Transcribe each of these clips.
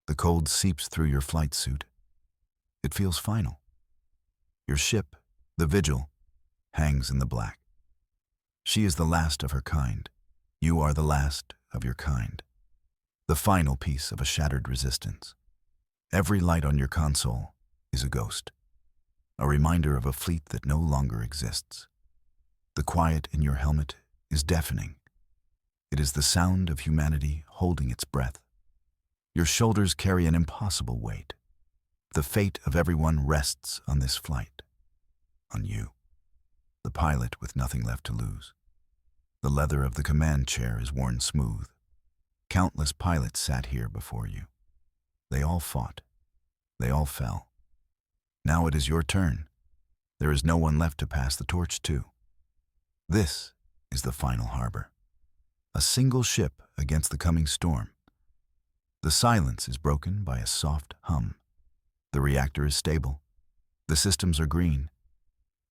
The cold seeps through your flight suit. It feels final. Your ship, the Vigil, hangs in the black. She is the last of her kind. You are the last of your kind. The final piece of a shattered resistance. Every light on your console is a ghost, a reminder of a fleet that no longer exists. The quiet in your helmet is deafening. It is the sound of humanity holding its breath. Your shoulders carry an impossible weight. The fate of everyone rests on this flight. On you, the pilot with nothing left to lose. The leather of the command chair is worn smooth. Countless pilots sat here before you. They all fought. They all fell. Now it is your turn. There is no one left to pass the torch to. This is the final harbor. A single ship against the coming storm. The silence is broken by a soft hum. The reactor is stable. The systems are green.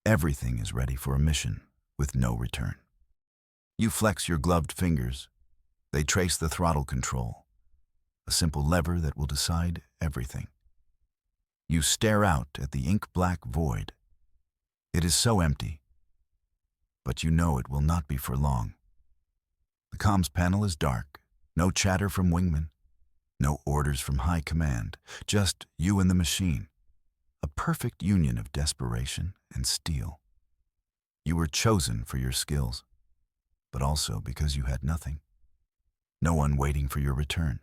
Everything is ready for a mission with no return. You flex your gloved fingers. They trace the throttle control, a simple lever that will decide everything. You stare out at the ink-black void. It is so empty, but you know it will not be for long. The comms panel is dark, no chatter from wingmen, no orders from high command, just you and the machine, a perfect union of desperation and steel. You were chosen for your skills, but also because you had nothing. No one waiting for your return.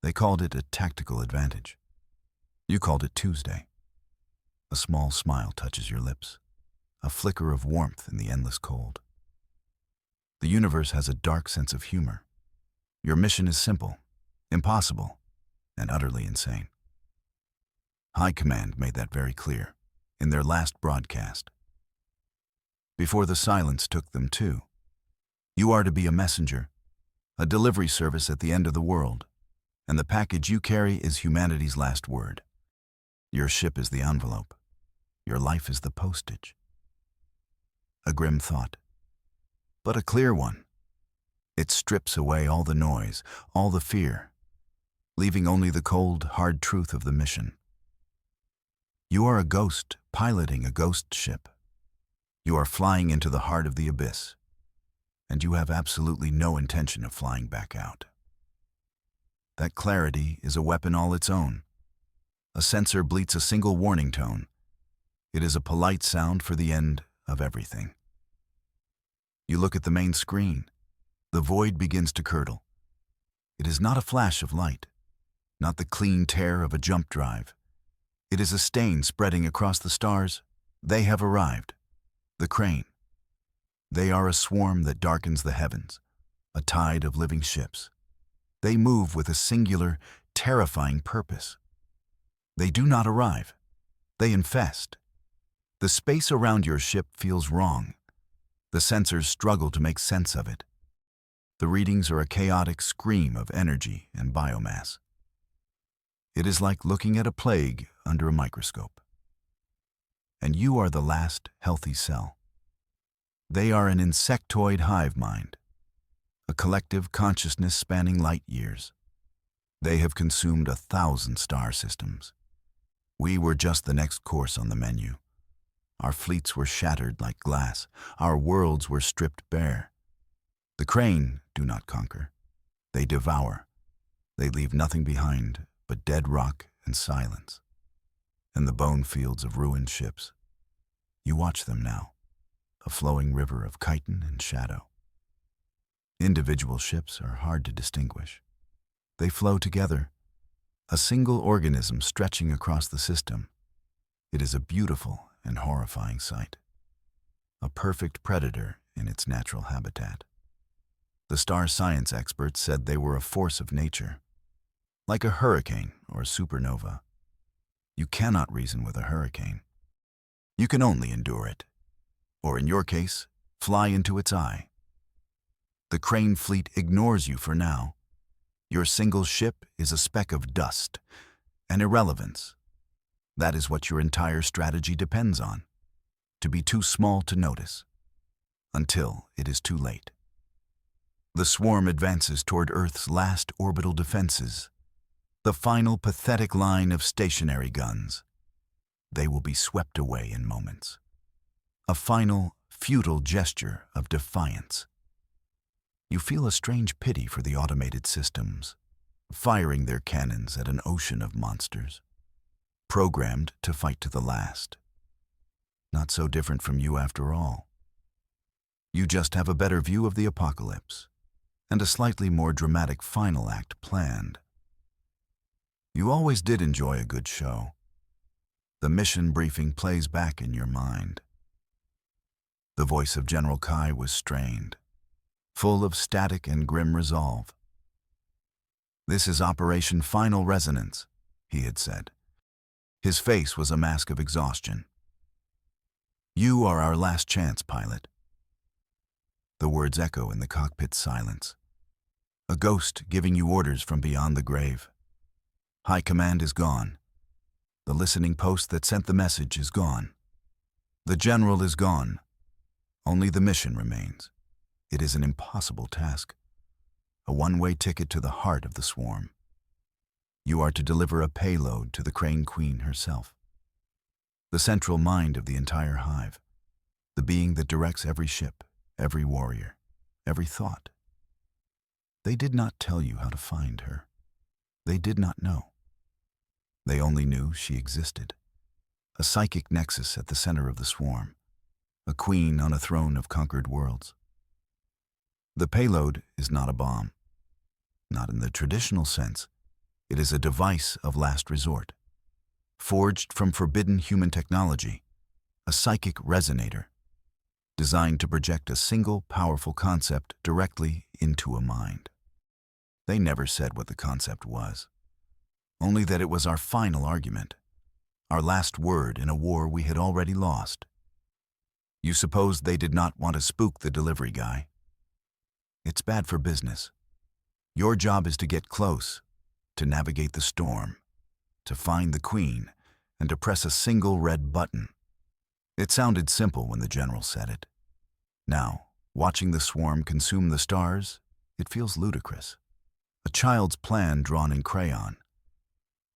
They called it a tactical advantage. You called it Tuesday. A small smile touches your lips, a flicker of warmth in the endless cold. The universe has a dark sense of humor. Your mission is simple, impossible, and utterly insane. High Command made that very clear in their last broadcast. Before the silence took them too. You are to be a messenger, a delivery service at the end of the world, and the package you carry is humanity's last word. Your ship is the envelope. Your life is the postage. A grim thought, but a clear one. It strips away all the noise, all the fear, leaving only the cold, hard truth of the mission. You are a ghost piloting a ghost ship. You are flying into the heart of the abyss, and you have absolutely no intention of flying back out. That clarity is a weapon all its own. A sensor bleats a single warning tone. It is a polite sound for the end of everything. You look at the main screen. The void begins to curdle. It is not a flash of light, not the clean tear of a jump drive. It is a stain spreading across the stars. They have arrived. The Crane. They are a swarm that darkens the heavens, a tide of living ships. They move with a singular, terrifying purpose. They do not arrive. They infest. The space around your ship feels wrong. The sensors struggle to make sense of it. The readings are a chaotic scream of energy and biomass. It is like looking at a plague under a microscope. And you are the last healthy cell. They are an insectoid hive mind, a collective consciousness spanning light years. They have consumed 1,000 star systems. We were just the next course on the menu. Our fleets were shattered like glass. Our worlds were stripped bare. The Crane do not conquer. They devour. They leave nothing behind but dead rock and silence. And the bone fields of ruined ships. You watch them now, a flowing river of chitin and shadow. Individual ships are hard to distinguish. They flow together, a single organism stretching across the system. It is a beautiful and horrifying sight. A perfect predator in its natural habitat. The star science experts said they were a force of nature, like a hurricane or a supernova. You cannot reason with a hurricane. You can only endure it, or in your case, fly into its eye. The Crane fleet ignores you for now. Your single ship is a speck of dust, an irrelevance. That is what your entire strategy depends on, to be too small to notice, until it is too late. The swarm advances toward Earth's last orbital defenses. The final pathetic line of stationary guns. They will be swept away in moments. A final, futile gesture of defiance. You feel a strange pity for the automated systems, firing their cannons at an ocean of monsters, programmed to fight to the last. Not so different from you after all. You just have a better view of the apocalypse, and a slightly more dramatic final act planned. You always did enjoy a good show. The mission briefing plays back in your mind. The voice of General Kai was strained, full of static and grim resolve. "This is Operation Final Resonance," he had said. His face was a mask of exhaustion. "You are our last chance, pilot." The words echo in the cockpit silence. A ghost giving you orders from beyond the grave. High command is gone. The listening post that sent the message is gone. The general is gone. Only the mission remains. It is an impossible task. A one-way ticket to the heart of the swarm. You are to deliver a payload to the Crane Queen herself. The central mind of the entire hive. The being that directs every ship, every warrior, every thought. They did not tell you how to find her. They did not know. They only knew she existed. A psychic nexus at the center of the swarm. A queen on a throne of conquered worlds. The payload is not a bomb. Not in the traditional sense. It is a device of last resort. Forged from forbidden human technology. A psychic resonator. Designed to project a single powerful concept directly into a mind. They never said what the concept was. Only that it was our final argument. Our last word in a war we had already lost. You suppose they did not want to spook the delivery guy? It's bad for business. Your job is to get close, to navigate the storm, to find the queen, and to press a single red button. It sounded simple when the general said it. Now, watching the swarm consume the stars, it feels ludicrous. A child's plan drawn in crayon.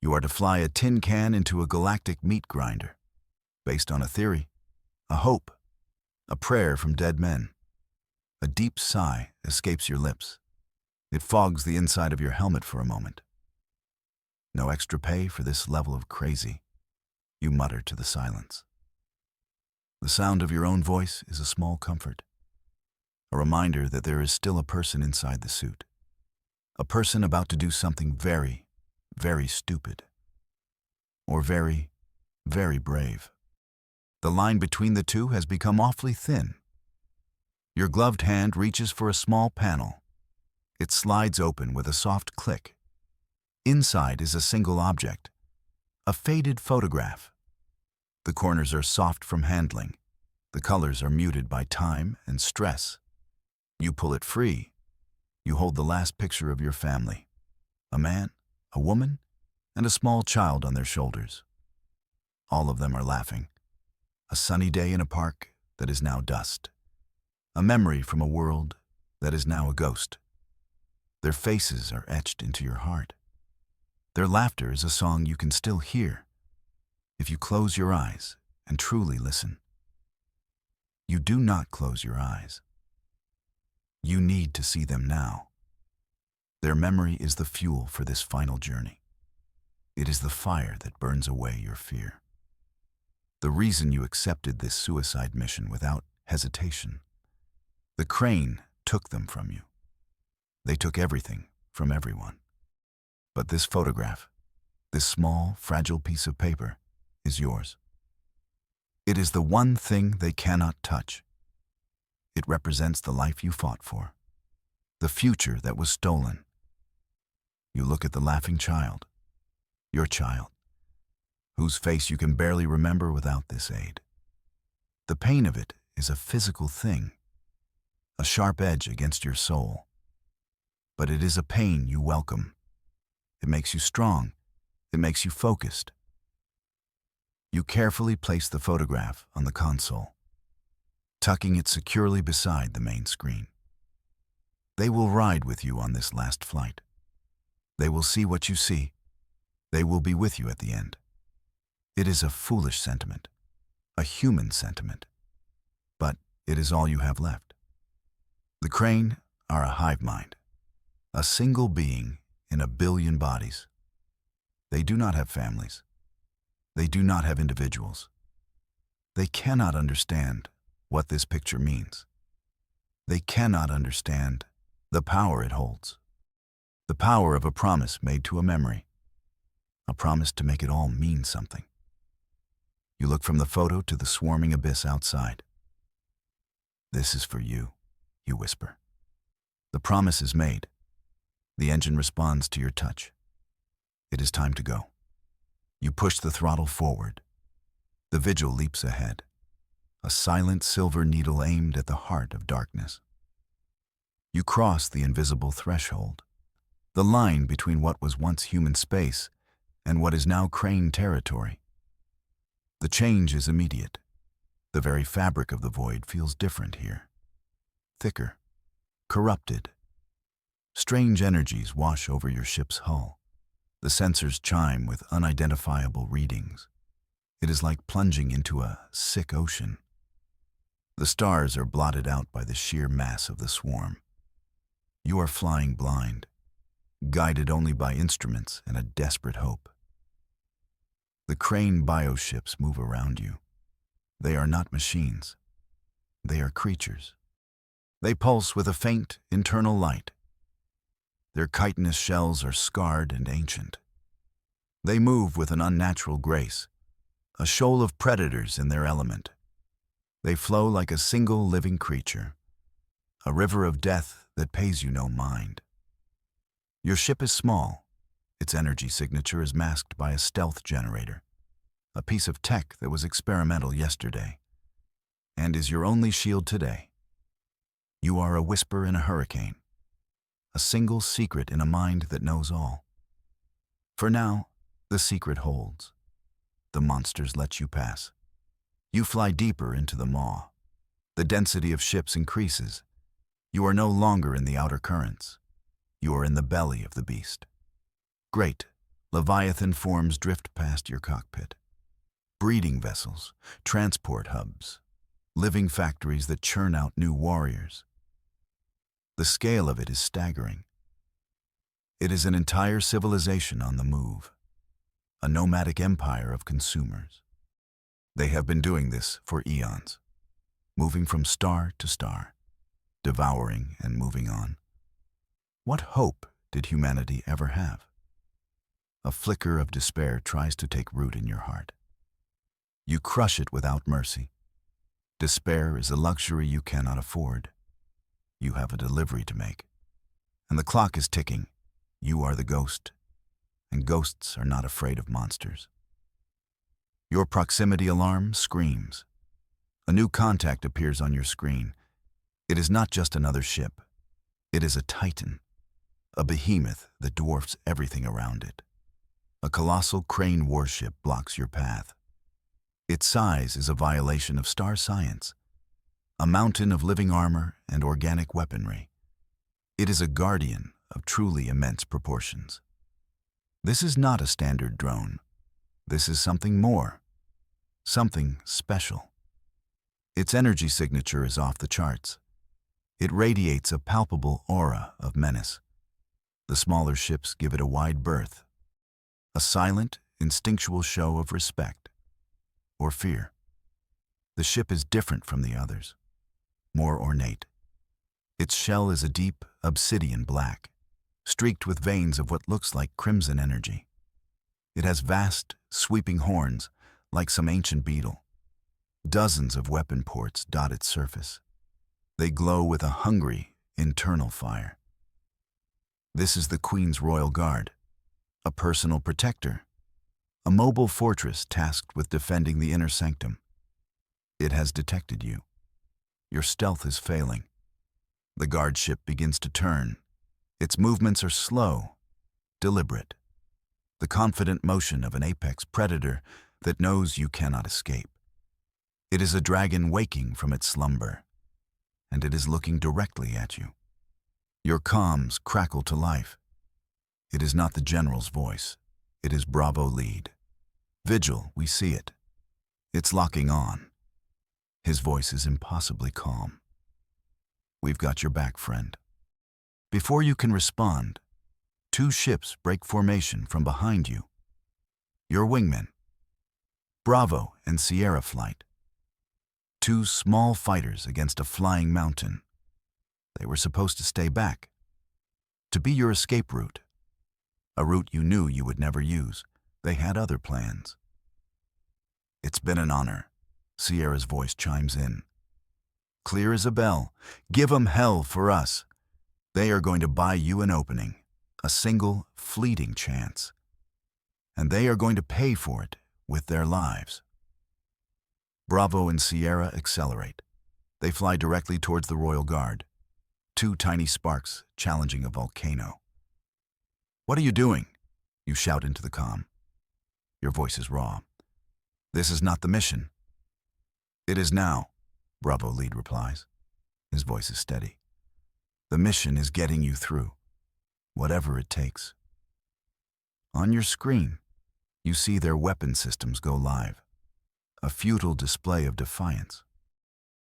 You are to fly a tin can into a galactic meat grinder, based on a theory, a hope, a prayer from dead men. A deep sigh escapes your lips. It fogs the inside of your helmet for a moment. No extra pay for this level of crazy, you mutter to the silence. The sound of your own voice is a small comfort, a reminder that there is still a person inside the suit, a person about to do something very, very stupid, or very, very brave. The line between the two has become awfully thin. Your gloved hand reaches for a small panel. It slides open with a soft click. Inside is a single object, a faded photograph. The corners are soft from handling. The colors are muted by time and stress. You pull it free. You hold the last picture of your family. A man, a woman, and a small child on their shoulders. All of them are laughing. A sunny day in a park that is now dust. A memory from a world that is now a ghost. Their faces are etched into your heart. Their laughter is a song you can still hear if you close your eyes and truly listen. You do not close your eyes. You need to see them now. Their memory is the fuel for this final journey. It is the fire that burns away your fear. The reason you accepted this suicide mission without hesitation. The Crane took them from you. They took everything from everyone. But this photograph, this small, fragile piece of paper, is yours. It is the one thing they cannot touch. It represents the life you fought for, the future that was stolen. You look at the laughing child, your child, whose face you can barely remember without this aid. The pain of it is a physical thing, a sharp edge against your soul. But it is a pain you welcome. It makes you strong. It makes you focused. You carefully place the photograph on the console, tucking it securely beside the main screen. They will ride with you on this last flight. They will see what you see, They will be with you at the end. It is a foolish sentiment, a human sentiment, but it is all you have left. The Crane are a hive mind, a single being in a billion bodies. They do not have families. They do not have individuals. They cannot understand what this picture means. They cannot understand the power it holds. The power of a promise made to a memory. A promise to make it all mean something. You look from the photo to the swarming abyss outside. "This is for you," you whisper. The promise is made. The engine responds to your touch. It is time to go. You push the throttle forward. The vigil leaps ahead, a silent silver needle aimed at the heart of darkness. You cross the invisible threshold, the line between what was once human space and what is now Crane territory. The change is immediate. The very fabric of the void feels different here. Thicker, corrupted. Strange energies wash over your ship's hull. The sensors chime with unidentifiable readings. It is like plunging into a sick ocean. The stars are blotted out by the sheer mass of the swarm. You are flying blind, guided only by instruments and a desperate hope. The Crane bioships move around you. They are not machines. They are creatures. They pulse with a faint, internal light. Their chitinous shells are scarred and ancient. They move with an unnatural grace, a shoal of predators in their element. They flow like a single living creature, a river of death that pays you no mind. Your ship is small. Its energy signature is masked by a stealth generator, a piece of tech that was experimental yesterday, and is your only shield today. You are a whisper in a hurricane, a single secret in a mind that knows all. For now, the secret holds. The monsters let you pass. You fly deeper into the maw. The density of ships increases. You are no longer in the outer currents. You are in the belly of the beast. Great, Leviathan forms drift past your cockpit. Breeding vessels, transport hubs, living factories that churn out new warriors. The scale of it is staggering. It is an entire civilization on the move, a nomadic empire of consumers. They have been doing this for eons, moving from star to star, devouring and moving on. What hope did humanity ever have? A flicker of despair tries to take root in your heart. You crush it without mercy. Despair is a luxury you cannot afford. You have a delivery to make, and the clock is ticking. You are the ghost, and ghosts are not afraid of monsters. Your proximity alarm screams. A new contact appears on your screen. It is not just another ship. It is a titan, a behemoth that dwarfs everything around it. A colossal Crane warship blocks your path. Its size is a violation of star science, a mountain of living armor and organic weaponry. It is a guardian of truly immense proportions. This is not a standard drone. This is something more, something special. Its energy signature is off the charts. It radiates a palpable aura of menace. The smaller ships give it a wide berth, a silent, instinctual show of respect or fear. The ship is different from the others, more ornate. Its shell is a deep, obsidian black, streaked with veins of what looks like crimson energy. It has vast, sweeping horns, like some ancient beetle. Dozens of weapon ports dot its surface. They glow with a hungry, internal fire. This is the Queen's Royal Guard, a personal protector, a mobile fortress tasked with defending the inner sanctum. It has detected you. Your stealth is failing. The guard ship begins to turn. Its movements are slow, deliberate, the confident motion of an apex predator that knows you cannot escape. It is a dragon waking from its slumber, and it is looking directly at you. Your comms crackle to life. It is not the general's voice. It is Bravo lead. Vigil, we see it. It's locking on. His voice is impossibly calm. We've got your back, friend. Before you can respond, two ships break formation from behind you. Your wingmen, Bravo and Sierra Flight. Two small fighters against a flying mountain. They were supposed to stay back, to be your escape route. A route you knew you would never use. They had other plans. It's been an honor, Sierra's voice chimes in. Clear as a bell. Give 'em hell for us. They are going to buy you an opening, a single, fleeting chance. And they are going to pay for it with their lives. Bravo and Sierra accelerate. They fly directly towards the Royal Guard. Two tiny sparks challenging a volcano. What are you doing? You shout into the comm. Your voice is raw. This is not the mission. It is now, Bravo lead replies. His voice is steady. The mission is getting you through, whatever it takes. On your screen, you see their weapon systems go live, a futile display of defiance.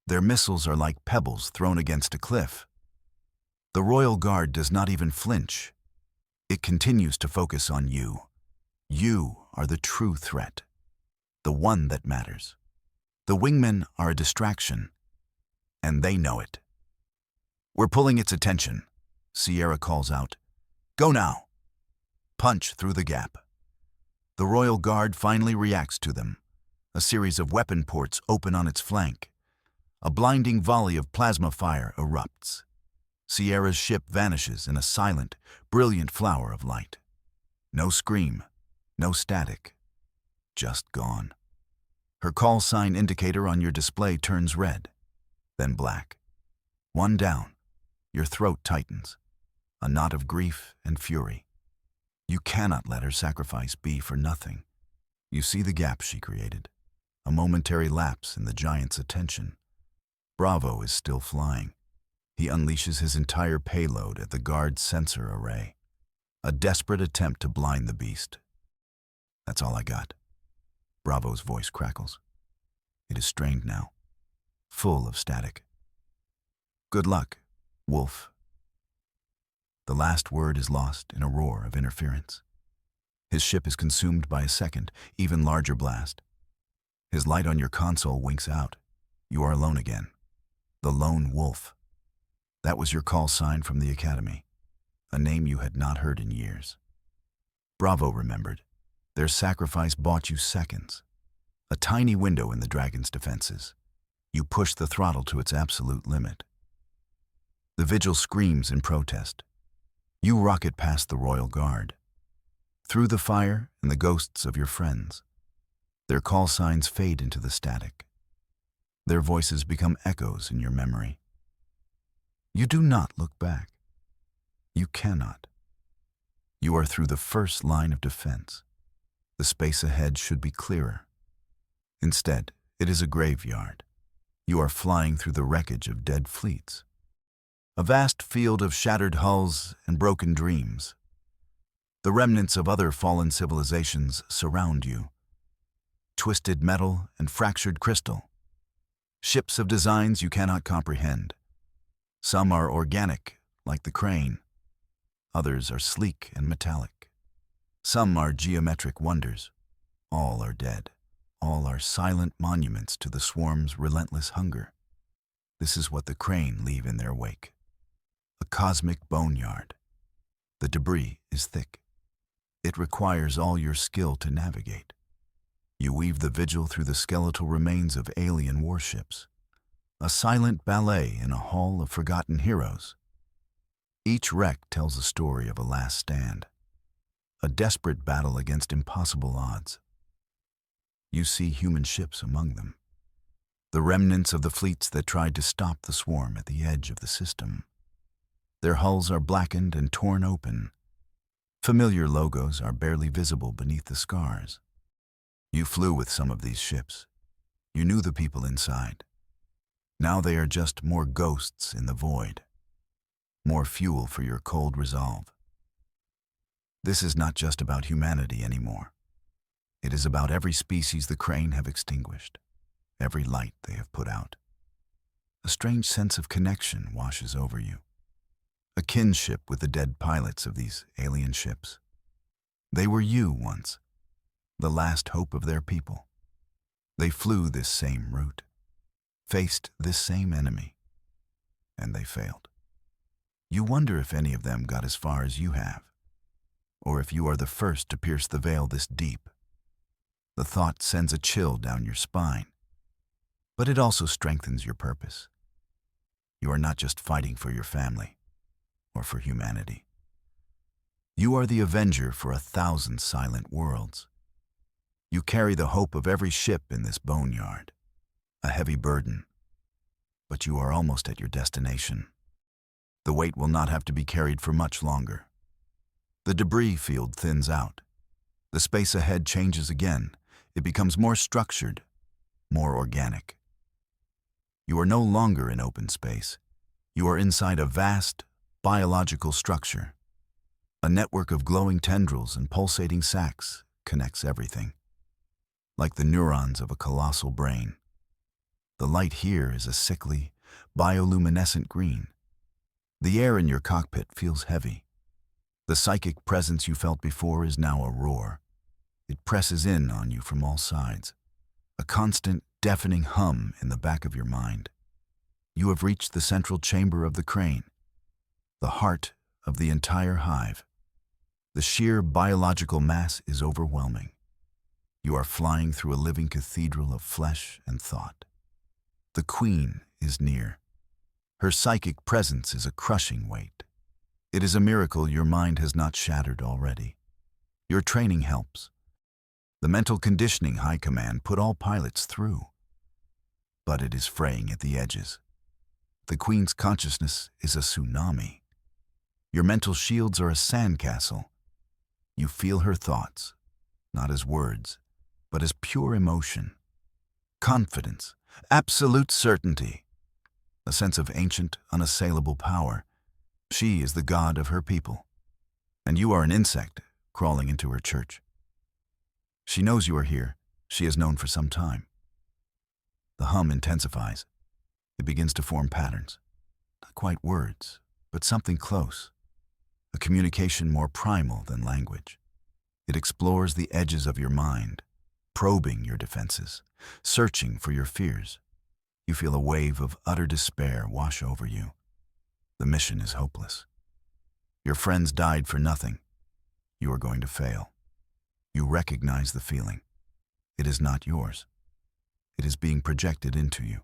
Their missiles are like pebbles thrown against a cliff. The Royal Guard does not even flinch. It continues to focus on you. You are the true threat, the one that matters. The wingmen are a distraction, and they know it. We're pulling its attention, Sierra calls out. Go now. Punch through the gap. The Royal Guard finally reacts to them. A series of weapon ports open on its flank. A blinding volley of plasma fire erupts. Sierra's ship vanishes in a silent, brilliant flower of light. No scream, no static, just gone. Her call sign indicator on your display turns red, then black. One down, your throat tightens, a knot of grief and fury. You cannot let her sacrifice be for nothing. You see the gap she created, a momentary lapse in the giant's attention. Bravo is still flying. He unleashes his entire payload at the Guard's sensor array, a desperate attempt to blind the beast. That's all I got. Bravo's voice crackles. It is strained now, full of static. Good luck, Wolf. The last word is lost in a roar of interference. His ship is consumed by a second, even larger blast. His light on your console winks out. You are alone again. The Lone Wolf. That was your call sign from the Academy, a name you had not heard in years. Bravo remembered. Their sacrifice bought you seconds. A tiny window in the dragon's defenses. You push the throttle to its absolute limit. The Vigil screams in protest. You rocket past the Royal Guard, through the fire and the ghosts of your friends. Their call signs fade into the static. Their voices become echoes in your memory. You do not look back. You cannot. You are through the first line of defense. The space ahead should be clearer. Instead, it is a graveyard. You are flying through the wreckage of dead fleets. A vast field of shattered hulls and broken dreams. The remnants of other fallen civilizations surround you. Twisted metal and fractured crystal. Ships of designs you cannot comprehend. Some are organic, like the crane. Others are sleek and metallic. Some are geometric wonders. All are dead. All are silent monuments to the swarm's relentless hunger. This is what the crane leave in their wake. A cosmic boneyard. The debris is thick. It requires all your skill to navigate. You weave the vigil through the skeletal remains of alien warships. A silent ballet in a hall of forgotten heroes. Each wreck tells a story of a last stand. A desperate battle against impossible odds. You see human ships among them. The remnants of the fleets that tried to stop the swarm at the edge of the system. Their hulls are blackened and torn open. Familiar logos are barely visible beneath the scars. You flew with some of these ships. You knew the people inside. Now they are just more ghosts in the void. More fuel for your cold resolve. This is not just about humanity anymore. It is about every species the Crane have extinguished, every light they have put out. A strange sense of connection washes over you, a kinship with the dead pilots of these alien ships. They were you once, the last hope of their people. They flew this same route, faced this same enemy, and they failed. You wonder if any of them got as far as you have, or if you are the first to pierce the veil this deep. The thought sends a chill down your spine, but it also strengthens your purpose. You are not just fighting for your family or for humanity. You are the avenger for 1,000 silent worlds. You carry the hope of every ship in this boneyard, a heavy burden, but you are almost at your destination. The weight will not have to be carried for much longer. The debris field thins out. The space ahead changes again. It becomes more structured, more organic. You are no longer in open space. You are inside a vast, biological structure. A network of glowing tendrils and pulsating sacs connects everything, like the neurons of a colossal brain. The light here is a sickly, bioluminescent green. The air in your cockpit feels heavy. The psychic presence you felt before is now a roar. It presses in on you from all sides, a constant, deafening hum in the back of your mind. You have reached the central chamber of the Crane, the heart of the entire hive. The sheer biological mass is overwhelming. You are flying through a living cathedral of flesh and thought. The Queen is near. Her psychic presence is a crushing weight. It is a miracle your mind has not shattered already. Your training helps. The mental conditioning High Command put all pilots through. But it is fraying at the edges. The Queen's consciousness is a tsunami. Your mental shields are a sandcastle. You feel her thoughts, not as words, but as pure emotion. Confidence, absolute certainty, a sense of ancient, unassailable power. She is the god of her people, and you are an insect crawling into her church. She knows you are here. She has known for some time. The hum intensifies. It begins to form patterns. Not quite words, but something close. A communication more primal than language. It explores the edges of your mind, probing your defenses, searching for your fears. You feel a wave of utter despair wash over you. The mission is hopeless. Your friends died for nothing. You are going to fail. You recognize the feeling. It is not yours. It is being projected into you.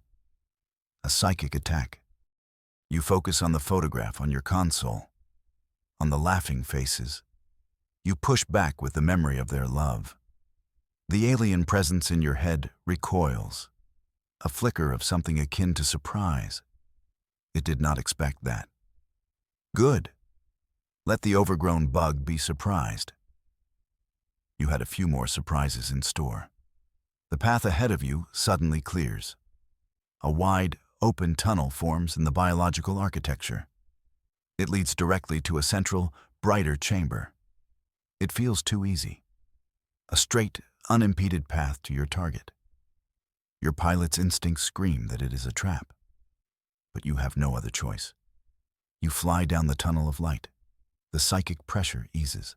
A psychic attack. You focus on the photograph on your console, on the laughing faces. You push back with the memory of their love. The alien presence in your head recoils, a flicker of something akin to surprise. It did not expect that. Good. Let the overgrown bug be surprised. You had a few more surprises in store. The path ahead of you suddenly clears. A wide, open tunnel forms in the biological architecture. It leads directly to a central, brighter chamber. It feels too easy. A straight, unimpeded path to your target. Your pilot's instincts scream that it is a trap. But you have no other choice. You fly down the tunnel of light. The psychic pressure eases.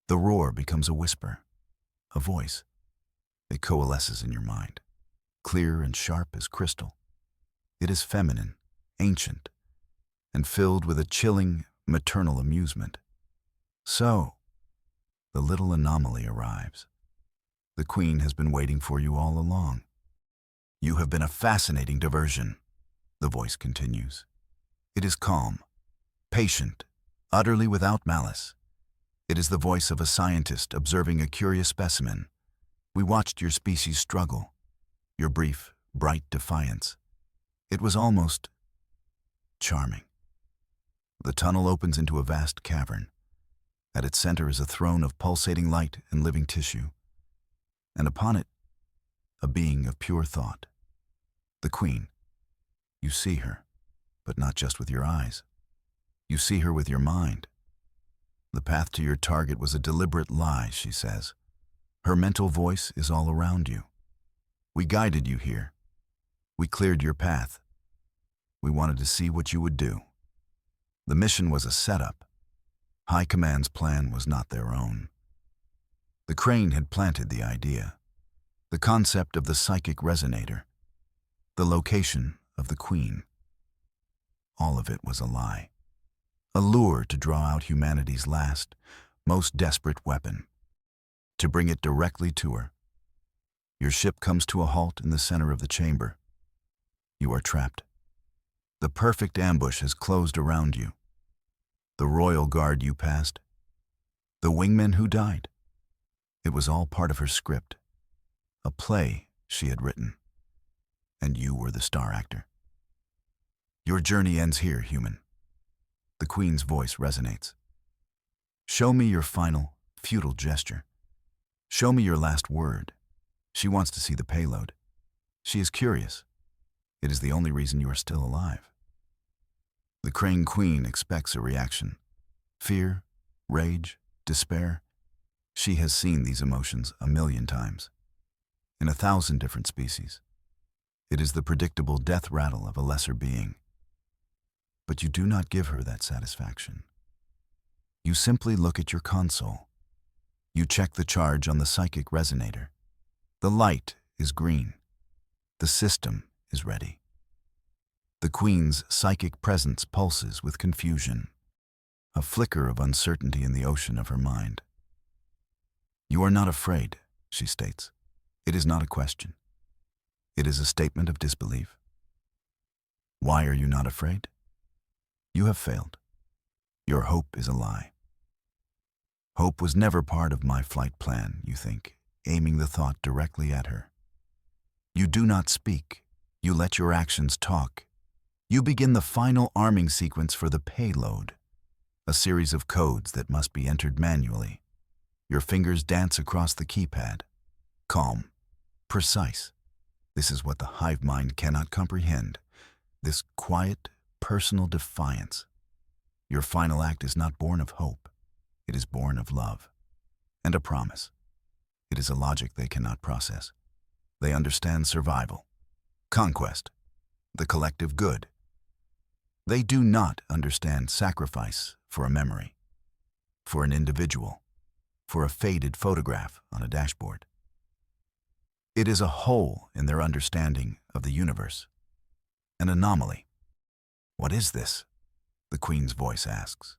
The roar becomes a whisper, a voice. It coalesces in your mind, clear and sharp as crystal. It is feminine, ancient, and filled with a chilling, maternal amusement. So, the little anomaly arrives. The Queen has been waiting for you all along. You have been a fascinating diversion, the voice continues. It is calm, patient, utterly without malice. It is the voice of a scientist observing a curious specimen. We watched your species struggle, your brief, bright defiance. It was almost charming. The tunnel opens into a vast cavern. At its center is a throne of pulsating light and living tissue, and upon it, a being of pure thought. The Queen. You see her, but not just with your eyes. You see her with your mind. The path to your target was a deliberate lie, she says. Her mental voice is all around you. We guided you here. We cleared your path. We wanted to see what you would do. The mission was a setup. High Command's plan was not their own. The Crane had planted the idea, the concept of the psychic resonator, the location of the Queen. All of it was a lie, a lure to draw out humanity's last, most desperate weapon, to bring it directly to her. Your ship comes to a halt in the center of the chamber. You are trapped. The perfect ambush has closed around you. The royal guard you passed, the wingmen who died. It was all part of her script, a play she had written, and you were the star actor. Your journey ends here, human. The Queen's voice resonates. Show me your final, futile gesture. Show me your last word. She wants to see the payload. She is curious. It is the only reason you are still alive. The Crane Queen expects a reaction. Fear, rage, despair. She has seen these emotions 1,000,000 times, in 1,000 different species. It is the predictable death rattle of a lesser being. But you do not give her that satisfaction. You simply look at your console. You check the charge on the psychic resonator. The light is green. The system is ready. The Queen's psychic presence pulses with confusion, a flicker of uncertainty in the ocean of her mind. You are not afraid, she states. It is not a question. It is a statement of disbelief. Why are you not afraid? You have failed. Your hope is a lie. Hope was never part of my flight plan, you think, aiming the thought directly at her. You do not speak. You let your actions talk. You begin the final arming sequence for the payload, a series of codes that must be entered manually. Your fingers dance across the keypad. Calm, precise. This is what the hive mind cannot comprehend. This quiet, personal defiance. Your final act is not born of hope. It is born of love and a promise. It is a logic they cannot process. They understand survival, conquest, the collective good. They do not understand sacrifice for a memory, for an individual, for a faded photograph on a dashboard. It is a hole in their understanding of the universe, an anomaly. What is this? The Queen's voice asks.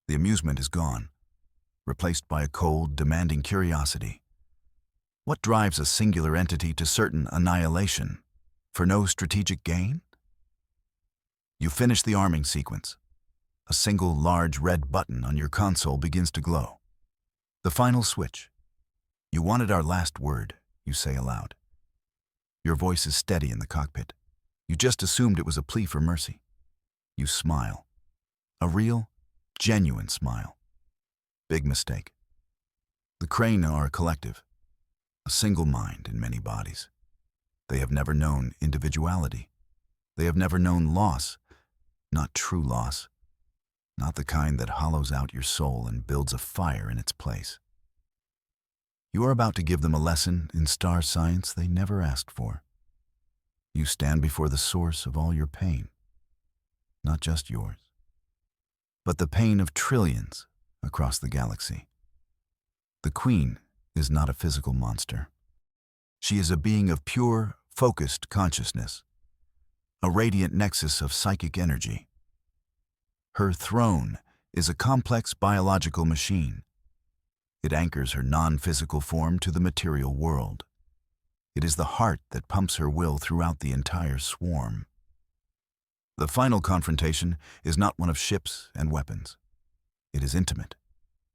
The amusement is gone, replaced by a cold, demanding curiosity. What drives a singular entity to certain annihilation for no strategic gain? You finish the arming sequence. A single large red button on your console begins to glow. The final switch. You wanted our last word, you say aloud. Your voice is steady in the cockpit. You just assumed it was a plea for mercy. You smile. A real, genuine smile. Big mistake. The Crane are a collective, a single mind in many bodies. They have never known individuality. They have never known loss, not true loss, not the kind that hollows out your soul and builds a fire in its place. You are about to give them a lesson in star science they never asked for. You stand before the source of all your pain, not just yours, but the pain of trillions across the galaxy. The Queen is not a physical monster. She is a being of pure, focused consciousness, a radiant nexus of psychic energy. Her throne is a complex biological machine. It anchors her non-physical form to the material world. It is the heart that pumps her will throughout the entire swarm. The final confrontation is not one of ships and weapons. It is intimate.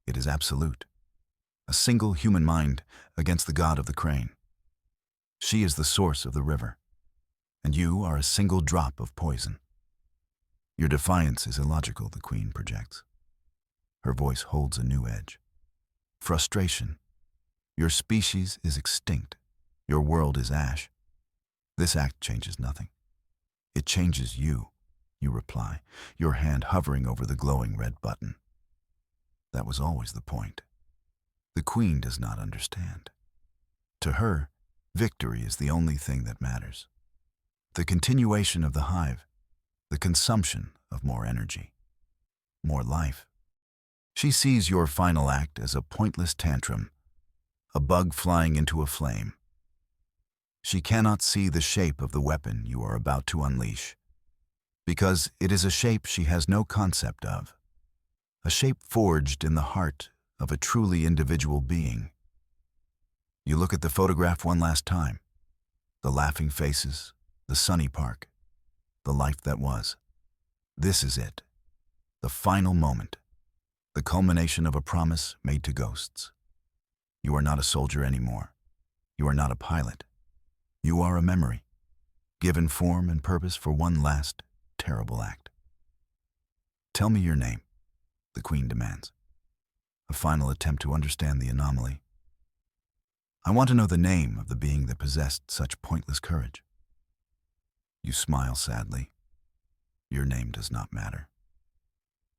It is absolute. A single human mind against the god of the Crane. She is the source of the river, and you are a single drop of poison. Your defiance is illogical, the Queen projects. Her voice holds a new edge. Frustration. Your species is extinct. Your world is ash. This act changes nothing. It changes you, you reply, your hand hovering over the glowing red button. That was always the point. The queen does not understand. To her, victory is the only thing that matters. The continuation of the hive, the consumption of more energy, more life. She sees your final act as a pointless tantrum, a bug flying into a flame. She cannot see the shape of the weapon you are about to unleash, because it is a shape she has no concept of, a shape forged in the heart of a truly individual being. You look at the photograph one last time, the laughing faces, the sunny park, the life that was. This is it, the final moment, the culmination of a promise made to ghosts. You are not a soldier anymore. You are not a pilot. You are a memory, given form and purpose for one last, terrible act. Tell me your name, the queen demands. A final attempt to understand the anomaly. I want to know the name of the being that possessed such pointless courage. You smile sadly. Your name does not matter.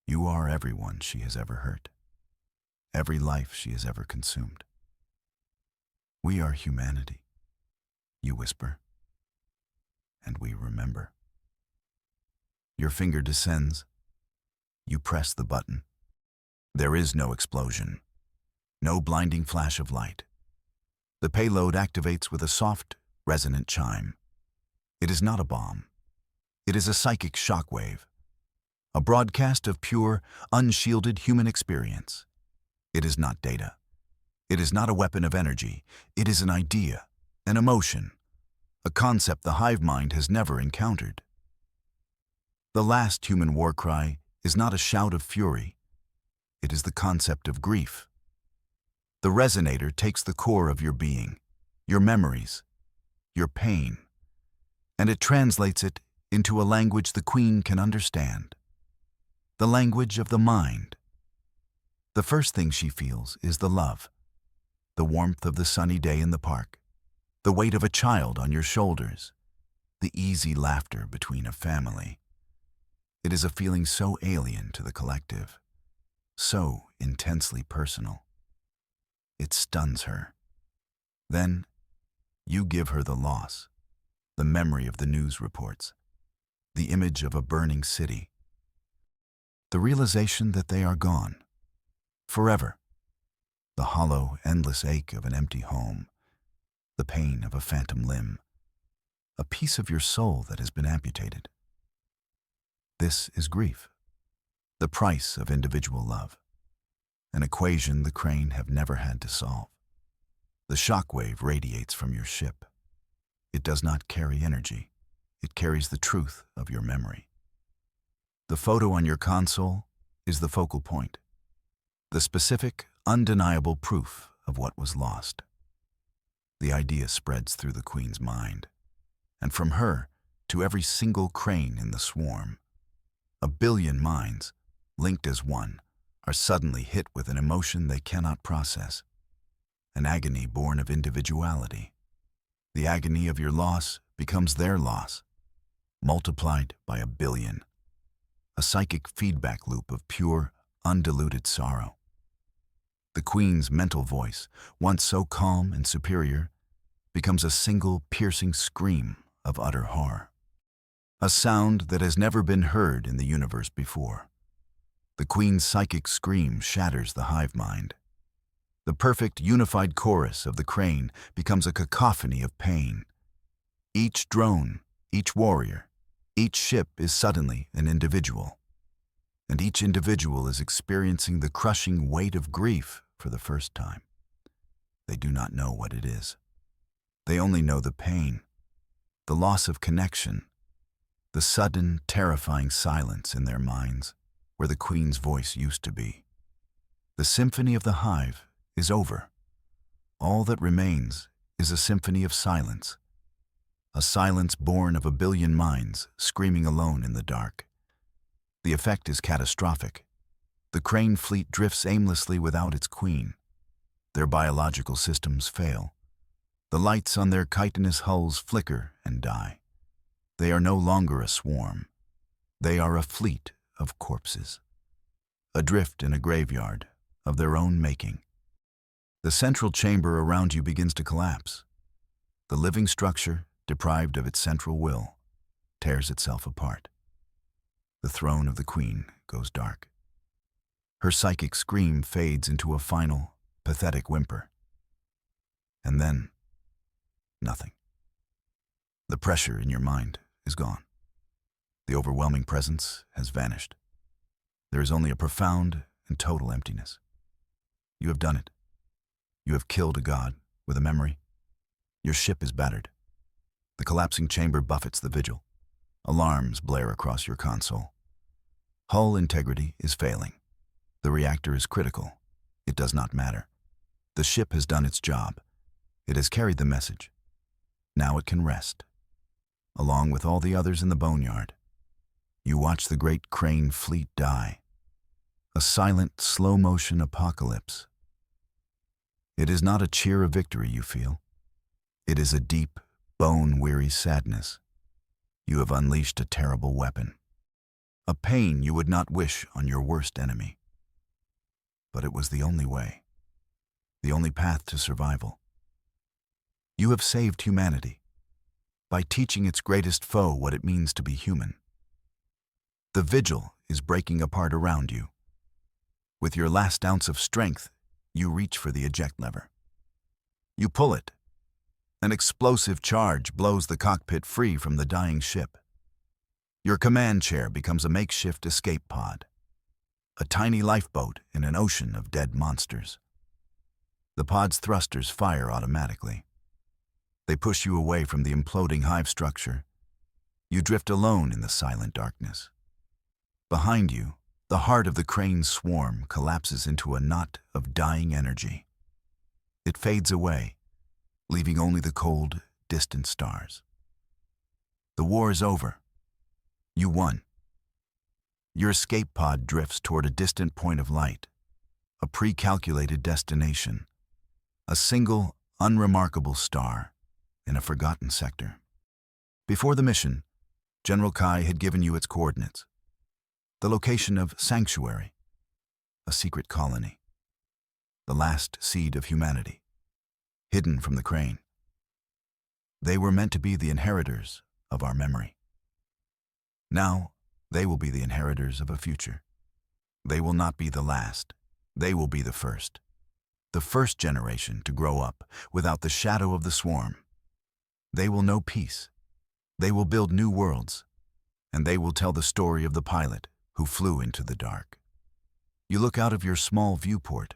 You are everyone she has ever hurt, every life she has ever consumed. We are humanity, you whisper, and we remember. Your finger descends. You press the button. There is no explosion, no blinding flash of light. The payload activates with a soft, resonant chime. It is not a bomb. It is a psychic shockwave, a broadcast of pure, unshielded human experience. It is not data. It is not a weapon of energy. It is an idea, an emotion, a concept the hive mind has never encountered. The last human war cry is not a shout of fury. It is the concept of grief. The resonator takes the core of your being, your memories, your pain, and it translates it into a language the queen can understand. The language of the mind. The first thing she feels is the love, the warmth of the sunny day in the park, the weight of a child on your shoulders, the easy laughter between a family. It is a feeling so alien to the collective, so intensely personal. It stuns her. Then, you give her the loss, the memory of the news reports, the image of a burning city, the realization that they are gone, forever, the hollow, endless ache of an empty home, the pain of a phantom limb, a piece of your soul that has been amputated. This is grief, the price of individual love, an equation the crane have never had to solve. The shockwave radiates from your ship. It does not carry energy. It carries the truth of your memory. The photo on your console is the focal point, the specific, undeniable proof of what was lost. The idea spreads through the queen's mind, and from her to every single crane in the swarm. 1 billion minds, linked as one, are suddenly hit with an emotion they cannot process, an agony born of individuality. The agony of your loss becomes their loss, multiplied by 1 billion, a psychic feedback loop of pure, undiluted sorrow. The queen's mental voice, once so calm and superior, becomes a single piercing scream of utter horror. A sound that has never been heard in the universe before. The queen's psychic scream shatters the hive mind. The perfect unified chorus of the crane becomes a cacophony of pain. Each drone, each warrior, each ship is suddenly an individual. And each individual is experiencing the crushing weight of grief for the first time. They do not know what it is. They only know the pain, the loss of connection, the sudden, terrifying silence in their minds where the queen's voice used to be. The symphony of the hive is over. All that remains is a symphony of silence, a silence born of 1 billion minds screaming alone in the dark. The effect is catastrophic. The crane fleet drifts aimlessly without its queen. Their biological systems fail. The lights on their chitinous hulls flicker and die. They are no longer a swarm. They are a fleet of corpses. Adrift in a graveyard, of their own making. The central chamber around you begins to collapse. The living structure, deprived of its central will, tears itself apart. The throne of the queen goes dark. Her psychic scream fades into a final, pathetic whimper. And then, nothing. The pressure in your mind is gone. The overwhelming presence has vanished. There is only a profound and total emptiness. You have done it. You have killed a god with a memory. Your ship is battered. The collapsing chamber buffets the vigil. Alarms blare across your console. Hull integrity is failing. The reactor is critical. It does not matter. The ship has done its job. It has carried the message. Now it can rest. Along with all the others in the boneyard, you watch the great Crane fleet die. A silent, slow-motion apocalypse. It is not a cheer of victory you feel. It is a deep, bone-weary sadness. You have unleashed a terrible weapon. A pain you would not wish on your worst enemy. But it was the only way. The only path to survival. You have saved humanity by teaching its greatest foe what it means to be human. The vigil is breaking apart around you. With your last ounce of strength, you reach for the eject lever. You pull it. An explosive charge blows the cockpit free from the dying ship. Your command chair becomes a makeshift escape pod, a tiny lifeboat in an ocean of dead monsters. The pod's thrusters fire automatically. They push you away from the imploding hive structure. You drift alone in the silent darkness. Behind you, the heart of the Crane swarm collapses into a knot of dying energy. It fades away, leaving only the cold, distant stars. The war is over. You won. Your escape pod drifts toward a distant point of light, a pre-calculated destination, a single, unremarkable star in a forgotten sector. Before the mission, General Kai had given you its coordinates. The location of Sanctuary, a secret colony, the last seed of humanity, hidden from the Crane. They were meant to be the inheritors of our memory. Now, they will be the inheritors of a future. They will not be the last. They will be the first generation to grow up without the shadow of the swarm. They will know peace. They will build new worlds, and they will tell the story of the pilot who flew into the dark. You look out of your small viewport.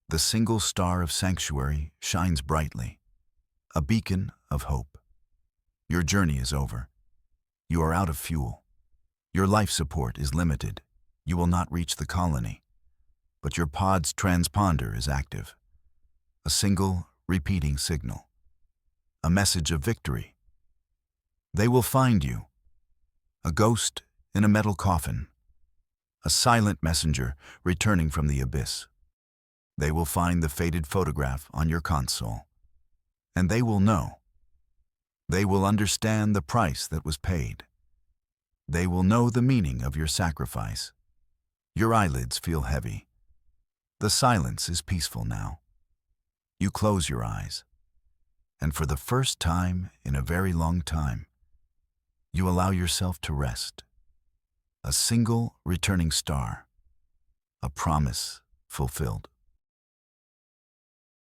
The single star of Sanctuary shines brightly, a beacon of hope. Your journey is over. You are out of fuel. Your life support is limited. You will not reach the colony. But your pod's transponder is active. A single, repeating signal. A message of victory. They will find you. A ghost in a metal coffin. A silent messenger returning from the abyss. They will find the faded photograph on your console. And they will know. They will understand the price that was paid. They will know the meaning of your sacrifice. Your eyelids feel heavy. The silence is peaceful now. You close your eyes. And for the first time in a very long time, you allow yourself to rest. A single returning star. A promise fulfilled.